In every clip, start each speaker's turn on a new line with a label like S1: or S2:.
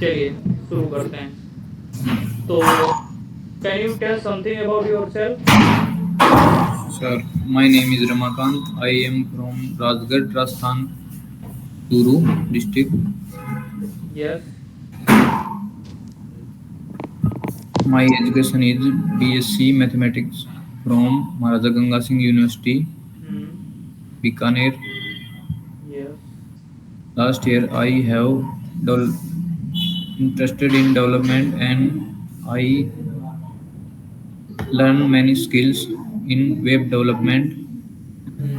S1: चलिए शुरू करते हैं। तो can you tell something about yourself?
S2: Sir, my name is Ramakant. I am from Rajgarh, Rajasthan, Turu district.
S1: Yes.
S2: My education is BSc Mathematics from Maharaja Ganga Singh University, Bikaner.
S1: Yes.
S2: Last year, I have del- interested in development and I learned many skills in web development,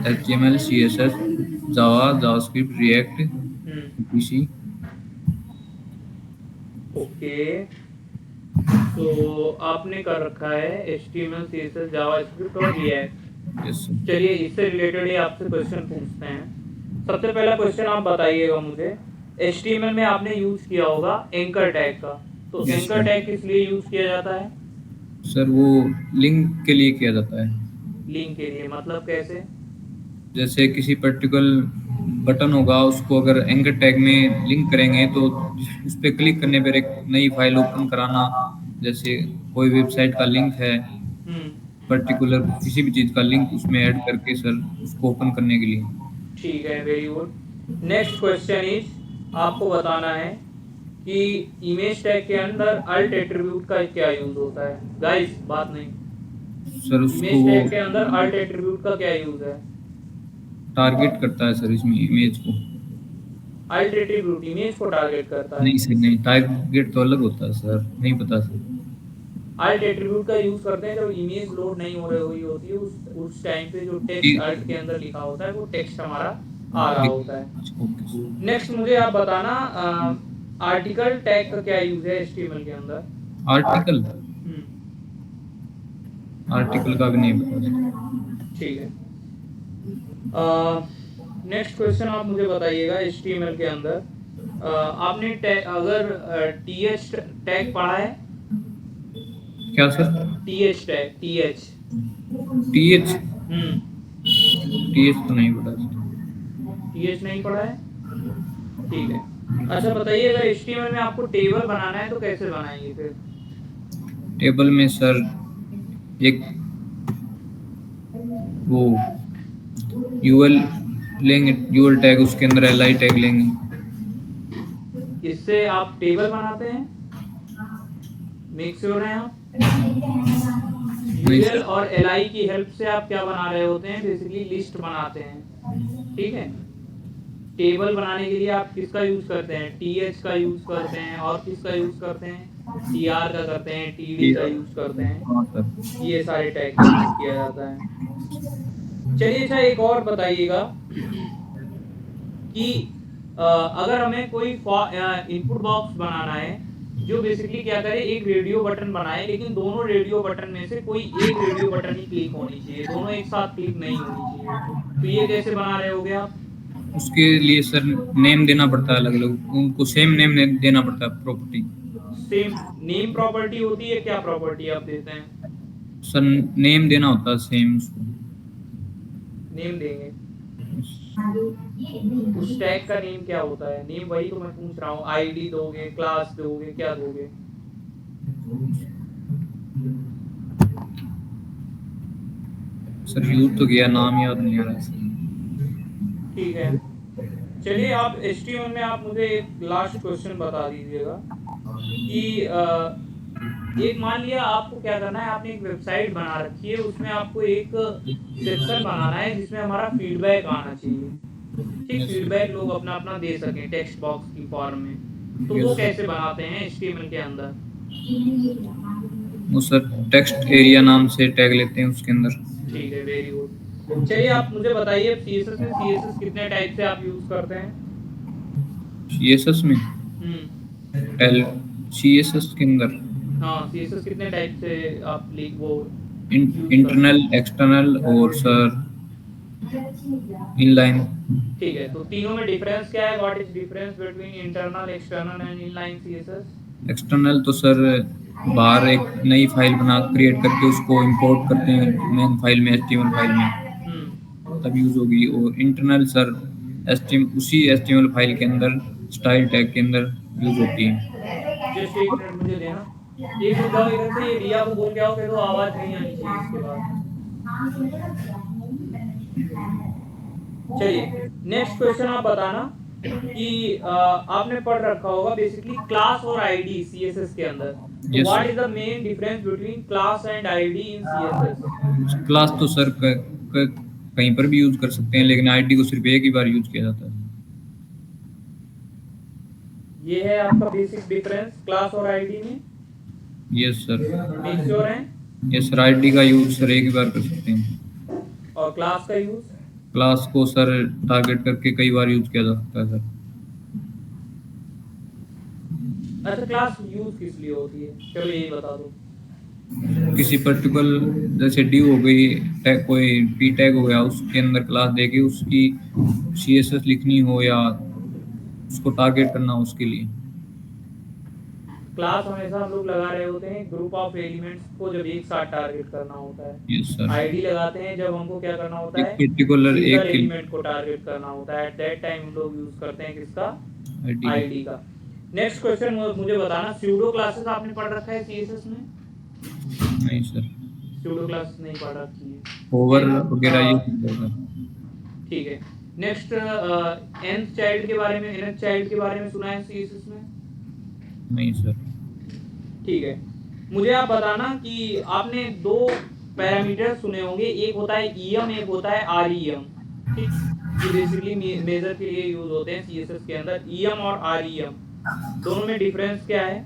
S2: HTML, CSS, Java, JavaScript, React, etc.
S1: Okay, तो आपने कर रखा है HTML, CSS, JavaScript और react.
S2: Yes, sir.
S1: चलिए इससे related ही आपसे question पूछते हैं। सबसे पहला क्वेश्चन आप बताइएगा मुझे, HTML में आपने यूज किया होगा एंकर टैग का, तो
S2: Yes,
S1: एंकर
S2: sir.
S1: टैग किस लिए यूज किया जाता है?
S2: सर वो लिंक के लिए किया जाता है।
S1: लिंक के लिए मतलब कैसे?
S2: जैसे किसी पर्टिकुलर बटन होगा उसको अगर एंकर टैग में लिंक करेंगे तो उस पर क्लिक करने पर एक नई फाइल ओपन कराना, जैसे कोई वेबसाइट का लिंक है पर्टिकुलर किसी भी चीज़ का लिंक उसमें ऐड करके सर उसको ओपन करने के लिए।
S1: ठीक है, very good. Next question is, आपको बताना है कि इमेज टैग के अंदर अल्ट एट्रीब्यूट का क्या यूज होता है। गाइस बात नहीं,
S2: सर उसको
S1: इमेज
S2: वो
S1: टैग के अंदर अल्ट एट्रीब्यूट का क्या यूज है?
S2: टारगेट करता है सर इसमें इमेज को।
S1: अल्ट एट्रीब्यूट इमेज को टारगेट करता
S2: नहीं
S1: है।
S2: सर नहीं, टारगेट तो अलग होता है सर, नहीं पता सर।
S1: अल्ट एट्रीब्यूट का यूज करते हैं जब इमेज लोड नहीं हो रही हुई होती है, उस टाइम पे जो टेक्स्ट
S2: कि-
S1: अल्ट के अंदर लिखा होता है वो टेक्स्ट हमारा आ रहा होता है।
S2: Okay sir.
S1: नेक्स्ट मुझे आप बताना, आर्टिकल टैग का क्या यूज है HTML के अंदर?
S2: आर्टिकल
S1: हम्म,
S2: आर्टिकल का भी नहीं पता सर।
S1: ठीक है। नेक्स्ट क्वेश्चन आप मुझे बताइएगा, HTML के अंदर आपने अगर TH टैग पढ़ा है?
S2: क्या sir?
S1: TH tag, TH।
S2: TH
S1: hmm,
S2: TH तो नहीं पता सर।
S1: TH नहीं पढ़ा है, ठीक है। अच्छा बताइए, अगर HTML में आपको टेबल बनाना है तो कैसे बनाएंगे फिर?
S2: टेबल में सर एक वो यूएल लेंगे, यूएल टैग उसके अंदर एलआई टैग लेंगे।
S1: इससे आप टेबल बनाते हैं? मेक श्योर हैं आप?
S2: नहीं
S1: यूएल
S2: सर।
S1: और एलआई की हेल्प से आप क्या बना रहे होते हैं? बेसिकली लिस्ट बनाते हैं, ठीक है। टेबल बनाने के लिए आप किसका यूज करते हैं? TH का यूज करते हैं, और किसका यूज करते हैं? TR का करते हैं, TD का यूज करते हैं।
S2: हाँ सर।
S1: ये सारे टैग का यूज किया जाता है। चलिए अच्छा, एक और बताइएगा कि अगर हमें कोई इनपुट बॉक्स बनाना है जो बेसिकली क्या करे, एक रेडियो बटन बनाए, लेकिन दोनों रेडियो बटन में से कोई एक रेडियो बटन ही क्लिक होनी चाहिए, दोनों एक साथ क्लिक नहीं होनी चाहिए, तो ये कैसे बना रहे होगे आप?
S2: उसके लिए सर नेम देना पड़ता है, अलग अलग उनको सेम नेम देना पड़ता है प्रॉपर्टी।
S1: सेम नेम प्रॉपर्टी होती है, क्या प्रॉपर्टी आप देते हैं?
S2: सर नेम देना होता है सेम उसको।
S1: नेम देंगे, उस टैग का नेम क्या होता है? नेम वही तो मैं पूछ रहा हूँ, आईडी दोगे, क्लास दोगे, क्या दोगे?
S2: सर यूज तो किया, नाम याद नहीं आ रहा सर।
S1: ठीक है, चलिए आप HTML में आप मुझे एक लास्ट क्वेश्चन बता दीजिएगा कि एक मान लिया आपको क्या करना है, आपने एक वेबसाइट बना रखी है, उसमें आपको एक सेक्शन बनाना है जिसमें हमारा फीडबैक आना चाहिए, ठीक।
S2: यस
S1: फीडबैक लोग अपना अपना दे सकें टेक्स्ट बॉक्स की फॉर्म में, तो वो
S2: यस।
S1: कैसे बनाते हैं HTML के अंदर?
S2: वो सर टेक्स्ट एरिया नाम से टैग लेते हैं उसके अंदर।
S1: ठीक है, वेरी गुड। चलिए आप मुझे बताइए, CSS में CSS कितने टाइप से आप यूज करते हैं?
S2: सीएसएस में
S1: हम्म,
S2: एल सीएसएस के अंदर
S1: हाँ, CSS कितने टाइप से आप वो यूज करते
S2: इंटरनल,
S1: हैं?
S2: एक्सटर्नल और सर इनलाइन।
S1: ठीक है, तो तीनों में डिफरेंस क्या है? What is difference between internal, external and inline CSS?
S2: External तो सर बाहर एक नई फाइल बना क्रिएट करके उसको इंपोर्ट करते हैं मेन फाइल में, एचटीएमएल फाइल
S1: हम्म,
S2: में, तब यूज होगी। और इंटरनल सर एचटीएम उसी एचटीएमएल फाइल के अंदर स्टाइल टैग के अंदर यूज होती है।
S1: जस्ट एक मिनट मुझे देना। एक रुक जाओ इधर से, ये रिया को बोल के आओ, फिर तो आवाज नहीं आनी चाहिए इसके बाद। चलिए नेक्स्ट क्वेश्चन आप बताना कि आपने पढ़ रखा होगा बेसिकली क्लास और आईडी सीएसएस के अंदर। तो
S2: yes
S1: what is the main difference between class and ID in CSS?
S2: Class तो सर कहीं पर भी यूज कर सकते हैं, लेकिन आईडी को सिर्फ एक ही बार यूज किया जाता है।
S1: ये है आपका बेसिक डिफरेंस क्लास और आईडी में।
S2: Yes sir.
S1: मेक श्योर है।
S2: यस सर, आईडी का यूज सर एक ही बार कर सकते हैं।
S1: और क्लास का यूज?
S2: क्लास को सर टारगेट करके कई बार यूज किया जा सकता है सर।
S1: अच्छा, क्लास यूज किस लिए होती है, चलो यही बता दो।
S2: किसी पर्टिकुलर जैसे ड्यू हो गई, टैग कोई पी टैग हो गया, उसके अंदर क्लास देके उसकी सीएसएस लिखनी हो या उसको टारगेट करना हो, उसके लिए।
S1: क्लास हमेशा हम लोग लगा रहे होते हैं ग्रुप ऑफ एलिमेंट्स को जब एक साथ टारगेट करना होता है।
S2: Yes sir.
S1: आईडी लगाते हैं जब हमको क्या करना होता
S2: एक
S1: है,
S2: पर्टिकुलर
S1: सिंगल
S2: एक
S1: एलिमेंट को टारगेट करना होता है। एट दैट टाइम हम लोग यूज करते हैं किसका? आईडी का। नेक्स्ट क्वेश्चन मुझे बताना, स्यूडो क्लासेस आपने पढ़ रखा है सीएसएस में?
S2: नहीं सर।
S1: स्यूडो क्लास नहीं पढ़ रखी है।
S2: ओवर वगैरह ये होगा।
S1: ठीक है। नेक्स्ट nth चाइल्ड के बारे में, nth चाइल्ड के बारे में सुना है सीएसएस में?
S2: नहीं सर।
S1: ठीक है। मुझे आप बताना कि आपने दो पैरामीटर सुने होंगे, एक होता है ईएम, एक होता है आरईएम। ठीक, ये बेसिकली मेजर के लिए यूज होते हैं सीएसएस के अंदर, ईएम और आरईएम। दोनों में डिफरेंस क्या है?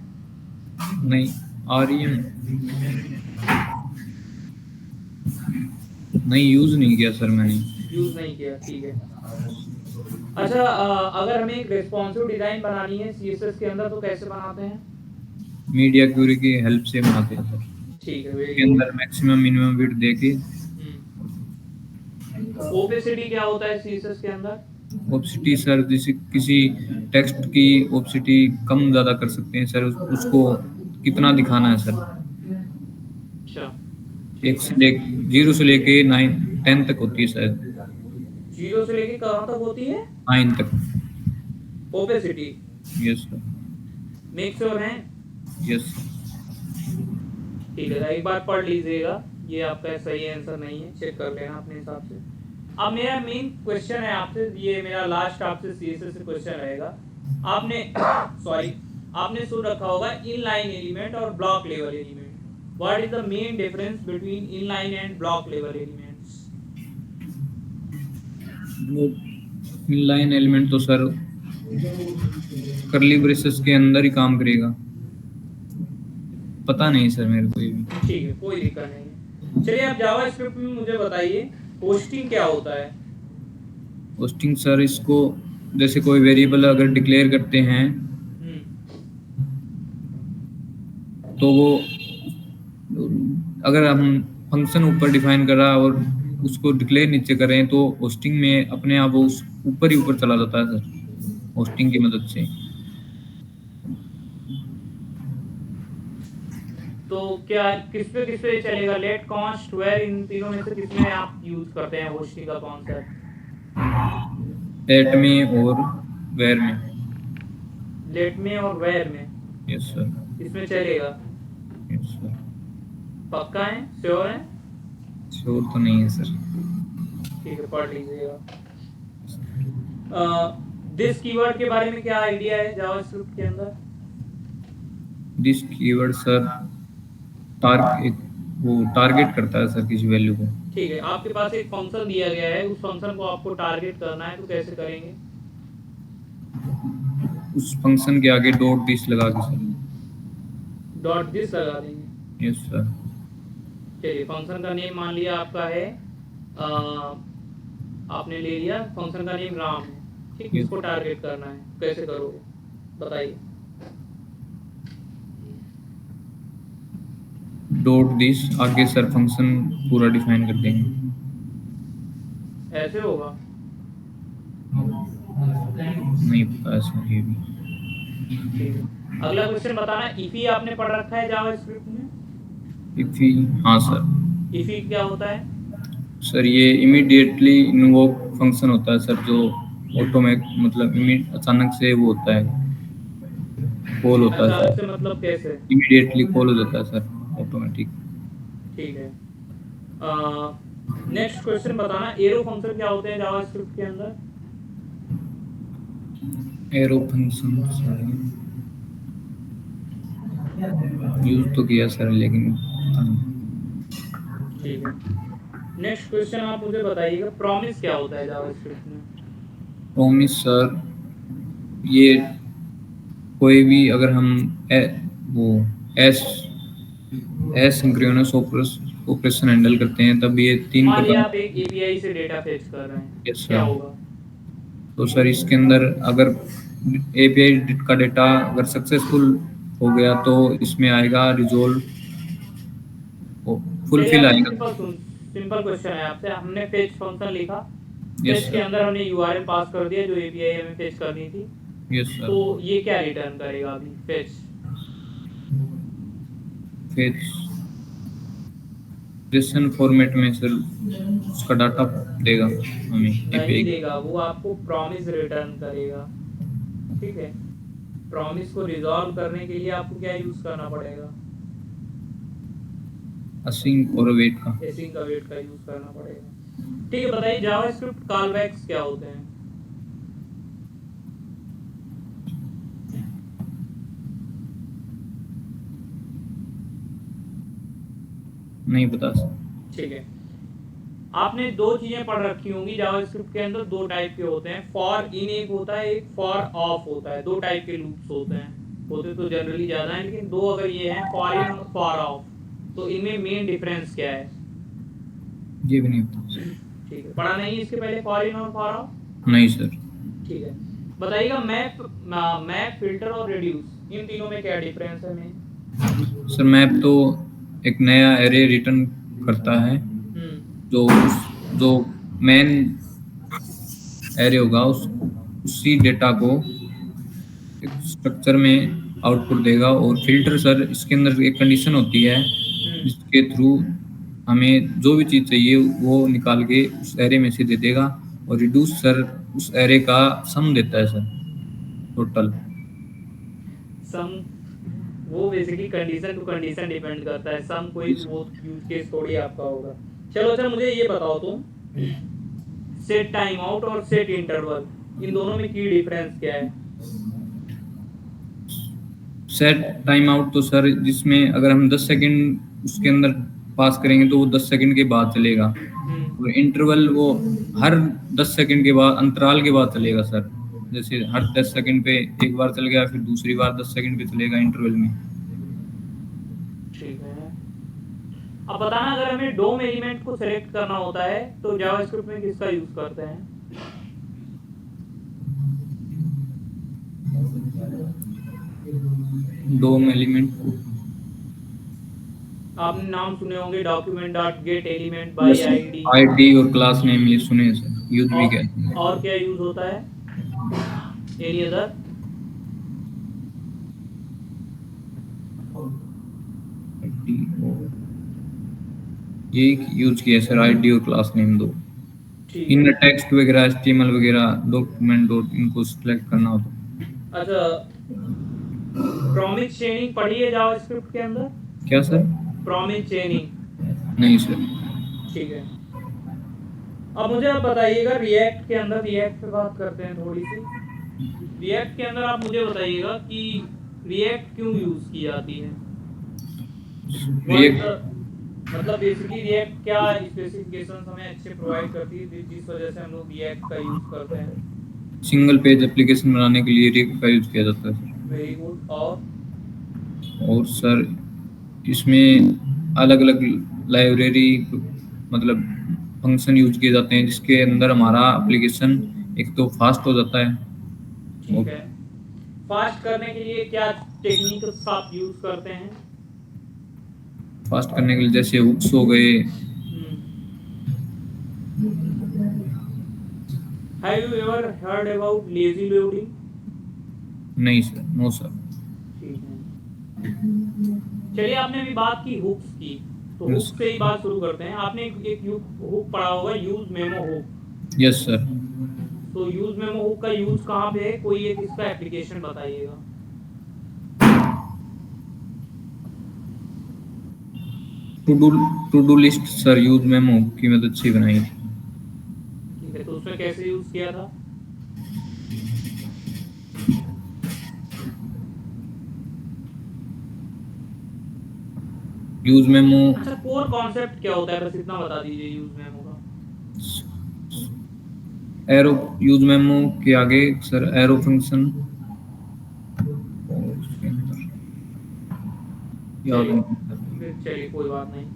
S2: नहीं, आरईएम नहीं यूज नहीं किया सर मैंने।
S1: यूज नहीं किया, ठीक है। अच्छा, अगर हमें एक रेस्पॉन्सिव डिजाइन बनानी है सीएसएस के अंदर तो कैसे बनाते हैं?
S2: मीडिया क्यूरी की हेल्प से बनाते हैं सर।
S1: ठीक है,
S2: इसके अंदर मैक्सिमम मिनिमम विड्थ देके।
S1: ओपेसिटी क्या होता है सीएसएस के अंदर?
S2: ओपेसिटी सर जैसे किसी टेक्स्ट की ओपेसिटी कम ज़्यादा कर सकते हैं सर, उसको कितना दिखाना है सर।
S1: अच्छा,
S2: एक से ले 0 से लेके 9 10 तक होती है सर।
S1: 0 से लेके कहाँ तक होती है?
S2: 9 तक।
S1: Opacity.
S2: Yes sir.
S1: Make sure है।
S2: यस।
S1: ठीक है, एक बार पढ़ लीजिएगा, ये आपका सही आंसर नहीं है, चेक कर लेना अपने हिसाब से। अब मेरा मेन क्वेश्चन है आपसे, ये मेरा लास्ट आपसे सीएसएस से क्वेश्चन रहेगा। आपने सॉरी आपने सुन रखा होगा इनलाइन एलिमेंट और block level element. What is the main difference between inline and block level elements?
S2: Inline element तो सर कर्ली ब्रेसेस के अंदर ही काम करेगा। पता नहीं सर मेरे को ये भी।
S1: ठीक है, कोई दिक्कत नहीं है। चलिए आप जावास्क्रिप्ट में मुझे बताइए होस्टिंग क्या होता है?
S2: होस्टिंग सर, इसको जैसे कोई वेरिएबल अगर डिक्लेयर करते हैं तो वो अगर हम फंक्शन ऊपर डिफाइन कर रहा है और उसको डिक्लेयर नीचे करें तो होस्टिंग में अपने आप वो उस ऊपर ही ऊपर चला जाता है सर, होस्टिंग की मदद से।
S1: तो क्या किस पे चलेगा? लेट, कॉन्स्ट, वेयर, इन तीनों में से किसमें आप यूज करते हैं होस्टिंग का कॉन्सेप्ट?
S2: लेट में और वेयर में।
S1: लेट में और वेयर में?
S2: Yes sir.
S1: इसमें चलेगा?
S2: Yes sir.
S1: पक्का है, श्योर है?
S2: श्योर तो नहीं है सर।
S1: ठीक है, पढ़ लीजिएगा। दिस कीवर्ड के बारे में क्या आइडिया है जावास्क्रिप्ट के अंदर?
S2: दिस कीवर्ड सर टारगेट करता है सर किसी वैल्यू को।
S1: ठीक है, आपके पास एक फंक्शन दिया गया है, उस फंक्शन को आपको टारगेट करना है, तो कैसे करेंगे?
S2: उस फंक्शन के आगे डॉट दिस लगा के सर।
S1: डॉट दिस लगा देंगे?
S2: Yes sir.
S1: चलिए, फंक्शन का नेम मान लिया आपका है, आपने ले लिया फंक्शन का नेम राम है, ठीक।
S2: Yes.
S1: इसको टारगेट करना है, कैसे करोगे बताइए?
S2: डॉट दिस आगे सर फंक्शन पूरा डिफाइन कर देंगे।
S1: ऐसे होगा?
S2: नहीं पता सर ये भी।
S1: ठीक है, अगला क्वेश्चन बताना, इफी आपने पढ़ रखा है जावास्क्रिप्ट में?
S2: इफी, हाँ सर।
S1: इफी क्या होता है?
S2: सर ये इमीडिएटली इन्वोक फंक्शन होता है सर, जो ऑटोमेटिक मतलब अचानक से वो होता है। कॉल होता है
S1: अचानक
S2: सर,
S1: से मतलब कैसे?
S2: इमीडिएटली कॉल हो जाता है सर ऑटोमेटिक।
S1: ठीक है। नेक्स्ट क्वेश्चन बताना, एरो फंक्शन क्या होते हैं जावास्क्रिप्ट के अंदर?
S2: एरो फंक्शन यूज तो किया सर, लेकिन
S1: ठीक है। नेक्स्ट क्वेश्चन आप मुझे बताइएगा, प्रॉमिस क्या होता है जावास्क्रिप्ट में?
S2: प्रॉमिस सर, ये कोई भी अगर हम वो एस एसिंक्रोनस ऑपरेशन हैंडल करते हैं, तब ये तीन
S1: मान लिया
S2: प्रकार।
S1: आप एक एपीआई से डेटा फेच कर रहे हैं,
S2: यस
S1: क्या
S2: सर।
S1: होगा?
S2: तो सर इसके अंदर अगर एपीआई का डेटा अगर सक्सेसफुल हो गया तो इसमें आएगा रिजोल्व,
S1: चलिए
S2: फुलफिल
S1: आपसे
S2: आएगा।
S1: सिंपल क्वेश्चन है आपसे, हमने फेच फंक्शन लिखा,
S2: यस
S1: फेच के
S2: सर।
S1: अंदर हमने यूआरएल पास कर दिया जो एपीआई हमें फेच करनी थी,
S2: यस सर।
S1: तो ये क्या रिटर्न करेगा अभी फेच?
S2: फिर जेसन फॉर्मेट में सर उसका डाटा देगा हमें
S1: नहीं
S2: एपीआई।
S1: देगा, वो आपको प्रॉमिस रिटर्न करेगा। ठीक है, प्रॉमिस को रिजॉल्व करने के लिए आपको क्या यूज करना पड़ेगा?
S2: असिंक और वेट का।
S1: एसिंग का वेट का यूज करना पड़ेगा। ठीक है, बताइए जावास्क्रिप्ट कॉलबैक्स क्या होते हैं?
S2: नहीं पता सर।
S1: ठीक है, आपने दो चीजें पढ़ रखी होंगी जावास्क्रिप्ट के अंदर, दो टाइप के होते हैं, फॉर इन एक होता है, एक फॉर ऑफ होता है। दो टाइप के लूप्स होते हैं, होते तो जनरली ज्यादा हैं, लेकिन दो अगर ये हैं, फॉर इन और फॉर ऑफ, तो इनमें मेन डिफरेंस क्या है?
S2: ये भी नहीं पता सर।
S1: ठीक है, पढ़ा नहीं इसके पहले फॉर इन और फॉर ऑफ?
S2: नहीं सर।
S1: ठीक है, बताइएगा मैप, मैप, फिल्टर और रिड्यूस, इन तीनों में क्या डिफरेंस है मेन?
S2: सर मैप तो एक नया एरे रिटर्न करता है, जो मेन एरे होगा उसी डेटा को एक स्ट्रक्चर में आउटपुट देगा। और फिल्टर सर इसके अंदर एक कंडीशन होती है जिसके थ्रू हमें जो भी चीज़ चाहिए वो निकाल के उस एरे में से दे देगा। और रिड्यूस सर उस एरे का सम देता है सर, टोटल।
S1: सम, वो basically condition to condition depend करता है, सम कोई वो यूज केस थोड़ी आपका होगा। चलो अच्छा, मुझे ये बताओ तुम, सेट टाइम आउट और सेट इंटरवल, इन दोनों में की डिफरेंस क्या है?
S2: सेट टाइम आउट तो सर जिसमें अगर हम 10 सेकंड उसके अंदर पास करेंगे तो वो 10 सेकंड के बाद चलेगा। और इंटरवल वो हर 10 सेकंड के बाद, अंतराल के बाद चलेगा सर। जैसे हर 10 सेकंड पे एक बार चल गया, फिर दूसरी बार 10 सेकंड पे चलेगा इंटरवल में।
S1: ठीक है, अब बताना, अगर हमें डोम एलिमेंट को सिलेक्ट करना होता है तो जावास्क्रिप्ट में किसका यूज करते हैं?
S2: डोम एलिमेंट को
S1: आपने नाम सुने होंगे, document dot gate element by ID,
S2: ID और क्लास नेम, ये सुने हैं सर, यूज भी किया है।
S1: और क्या यूज होता है? Any other?
S2: ये यूज किया सर, आईडी और क्लास नेम दो।
S1: ठीक
S2: इन
S1: है,
S2: टेक्स्ट वगैरह, एचटीएमएल वगैरह डॉक्यूमेंट और इनको सिलेक्ट करना हो तो।
S1: अच्छा, प्रॉमिस चेनिंग पढ़ी है जावास्क्रिप्ट के अंदर?
S2: क्या सर?
S1: प्रॉमिस चेनिंग?
S2: नहीं सर।
S1: ठीक है, अब मुझे आप बताइएगा, रिएक्ट के अंदर, रिएक्ट पे बात करते हैं थोड़ी सी। रिएक्ट के अंदर आप मुझे बताइएगा कि रिएक्ट क्यों यूज की जाती है?
S2: रिएक्ट
S1: मतलब बेसिकली रिएक्ट क्या स्पेसिफिकेशन हमें अच्छे प्रोवाइड करती है जिस वजह से हम लोग रिएक्ट का यूज करते हैं?
S2: सिंगल पेज एप्लीकेशन बनाने के लिए रिएक्ट का यूज किया जाता है सर।
S1: Very good.
S2: और सर इसमें अलग अलग लाइब्रेरी, मतलब फंक्शन यूज किए जाते हैं जिसके अंदर हमारा एप्लीकेशन एक तो फास्ट हो जाता है।
S1: ठीक है, फास्ट करने के लिए क्या टेक्निक्स आप यूज करते हैं?
S2: फास्ट करने के लिए जैसे हुक्स हो गए।
S1: Have you ever heard about lazy loading?
S2: नहीं सर, नो सर।
S1: ठीक है, चलिए आपने अभी बात की हुक्स की, तो
S2: Yes.
S1: हुक से ही बात शुरू करते हैं। आपने एक हुक पढ़ा होगा, use memo hook.
S2: Yes sir.
S1: तो यूज मेमो हुक का यूज कहाँ पे है? कोई एक इसका एप्लीकेशन बताइएगा।
S2: To do to do list sir use memo की मदद से बनाई थी।
S1: ठीक है, तो उसमें कैसे यूज किया था?
S2: यूज मेमो
S1: अच्छा, कोर कॉन्सेप्ट क्या होता है, बस इतना बता दीजिए यूज मेमो का।
S2: एरो यूज मेमो के आगे सर एरो फंक्शन याद
S1: चलिए,
S2: नहीं सर।
S1: चलिए कोई बात नहीं।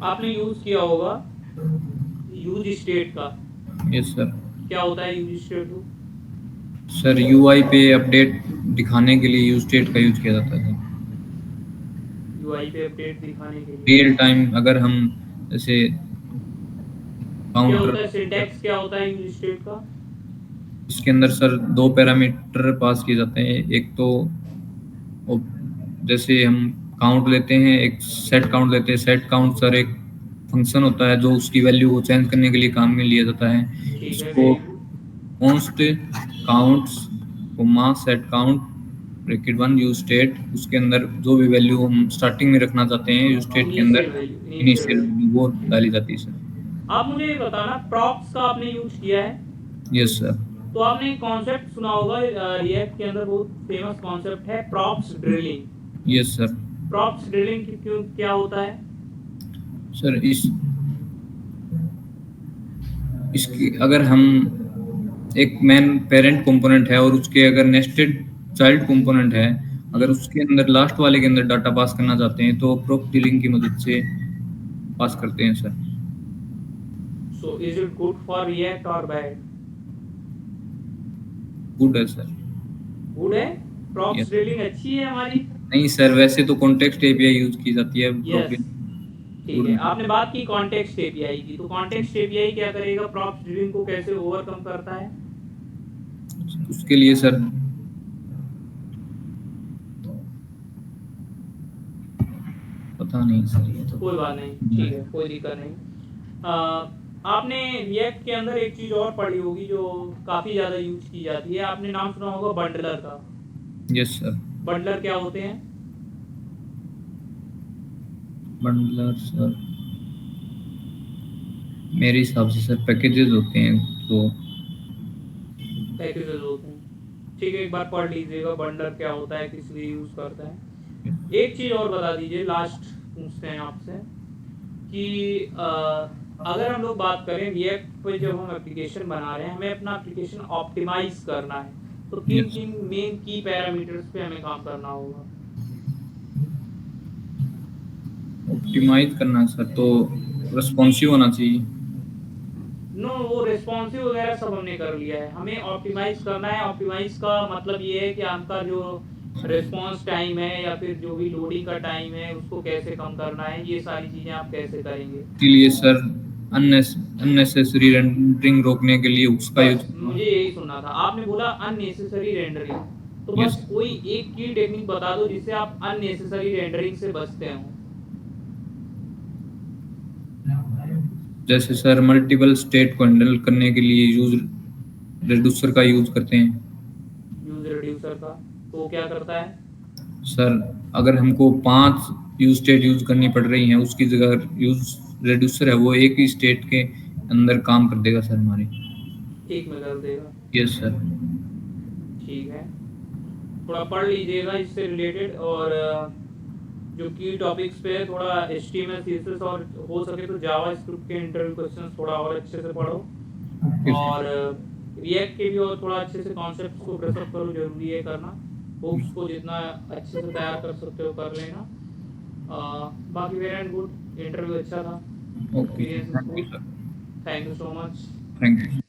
S1: आपने यूज किया होगा यूज स्टेट का।
S2: Yes sir.
S1: क्या होता है यूज स्टेट?
S2: सर यूआई पे अपडेट दिखाने के लिए यूज स्टेट का यूज किया जाता है।
S1: यूआई पे अपडेट दिखाने के लिए
S2: रियल टाइम अगर हम जैसे
S1: क्या
S2: काउंटर,
S1: होता है, सिंटैक्स क्या होता है यूज स्टेट का?
S2: इसके अंदर सर दो पैरामीटर पास किए जाते हैं। एक तो वो जैसे हम काउंट लेते हैं, एक सेट काउंट लेते हैं। सेट काउंट सर एक फंक्शन होता है जो उसकी वैल्यू को चेंज करने के लिए काम में लिया जाता है।
S1: ठीक है,
S2: इसको
S1: very good.
S2: const counts comma set count bracket one use state, उसके अंदर जो भी वैल्यू हम स्टार्टिंग में रखना चाहते हैं यूज स्टेट के अंदर
S1: initial value, initial
S2: initial
S1: value.
S2: Value वो डाली जाती है सर।
S1: आप मुझे ये बताना, प्रॉप्स का आपने यूज किया है?
S2: Yes sir.
S1: तो आपने एक कॉन्सेप्ट सुना होगा, रिएक्ट के अंदर बहुत फेमस कॉन्सेप्ट है props drilling.
S2: Yes sir.
S1: Props drilling क्यों क्या होता है?
S2: सर इसकी अगर हम एक मैन पेरेंट कंपोनेंट है और उसके अगर नेस्टेड चाइल्ड कंपोनेंट है, अगर उसके अंदर लास्ट वाले के अंदर डाटा पास करना चाहते हैं तो प्रॉप डीलिंग की मदद से पास करते हैं sir.
S1: So is it good for react और बैड?
S2: गुड है सर।
S1: गुड है। Props
S2: yes.
S1: ड्रिलिंग अच्छी है हमारी।
S2: नहीं सर, वैसे तो कॉन्टेक्स्ट एपीआई यूज की जाती है प्रॉप
S1: यस, ठीक
S2: गुड
S1: है।
S2: नहीं।
S1: आपने बात की कॉन्टेक्स्ट एपीआई की, तो कॉन्टेक्स्ट एपीआई क्या करेगा, प्रॉप्स ड्रिलिंग को कैसे ओवरकम करता है?
S2: उसके लिए सर पता नहीं सर, ये तो
S1: कोई बात नहीं, ठीक है, कोई दिक्कत नहीं। आपने रिएक्ट के अंदर एक चीज़ और पढ़ी होगी जो काफ़ी ज़्यादा यूज की जाती है, आपने नाम सुना होगा बंडलर का।
S2: Yes sir.
S1: बंडलर क्या होते हैं?
S2: बंडलर सर मेरे हिसाब से सर पैकेजेस होते हैं तो।
S1: पैकेजेस होते हैं, ठीक है, एक बार पढ़ लीजिएगा बंडलर क्या होता है, किस लिए यूज़ करता है। एक चीज़ और बता दीजिए, लास्ट पूछते हैं आपसे कि अगर हम लोग बात करें रिएक्ट पे, जब हम एप्लीकेशन बना रहे हैं, हमें अपना एप्लीकेशन ऑप्टिमाइज करना है, तो किन
S2: यस।
S1: किन मेन की पैरामीटर्स पे हमें काम करना होगा?
S2: ऑप्टिमाइज करना है सर तो रिस्पॉन्सिव होना चाहिए।
S1: नो, वो रिस्पॉन्सिव वगैरह सब हमने कर लिया है, हमें ऑप्टिमाइज करना है। ऑप्टिमाइज का मतलब ये है कि आपका जो रिस्पॉन्स टाइम है या फिर जो भी लोडिंग का टाइम है उसको कैसे कम करना है, ये सारी चीज़ें आप कैसे करेंगे?
S2: इसीलिए सर अननेसेसरी रेंडरिंग रोकने के लिए उसका यूज
S1: बस
S2: करना।
S1: मुझे यही सुनना था, आपने बोला अननेसेसरी रेंडरिंग, तो
S2: यस।
S1: बस कोई एक की टेक्निक बता दो जिससे आप अननेसेसरी रेंडरिंग से बचते हो।
S2: जैसे सर मल्टीपल स्टेट को हैंडल करने के लिए यूज रिड्यूसर का यूज करते हैं।
S1: यूज रिड्यूसर का, तो वो क्या करता है?
S2: सर अगर हमको 5 यूज स्टेट यूज करनी पड़ रही हैं, उसकी जगह यूज रिड्यूसर है वो एक ही स्टेट के अंदर काम कर देगा सर हमारे।
S1: एक में कर देगा,
S2: यस सर।
S1: ठीक है। थोड़ा पढ़ लीजिएगा इससे रिलेटेड, और जो की टॉपिक्स पे है, थोड़ा HTML CSS और हो सके तो जावा स्क्रिप्ट के इंटरव्यू क्वेश्चंस थोड़ा और अच्छे से पढ़ो, और रिएक्ट के भी और थोड़ा अच्छे से कॉन्सेप्ट्स को ब्रशअप करो, जरूरी है करना। बुक्स को जितना अच्छे से तैयार कर सकते हो कर लेना। बाकी वेरी एंड गुड, इंटरव्यू अच्छा था,
S2: okay
S1: experience is
S2: thank you
S1: good.
S2: Sir.
S1: Thank you so much.
S2: Thank you.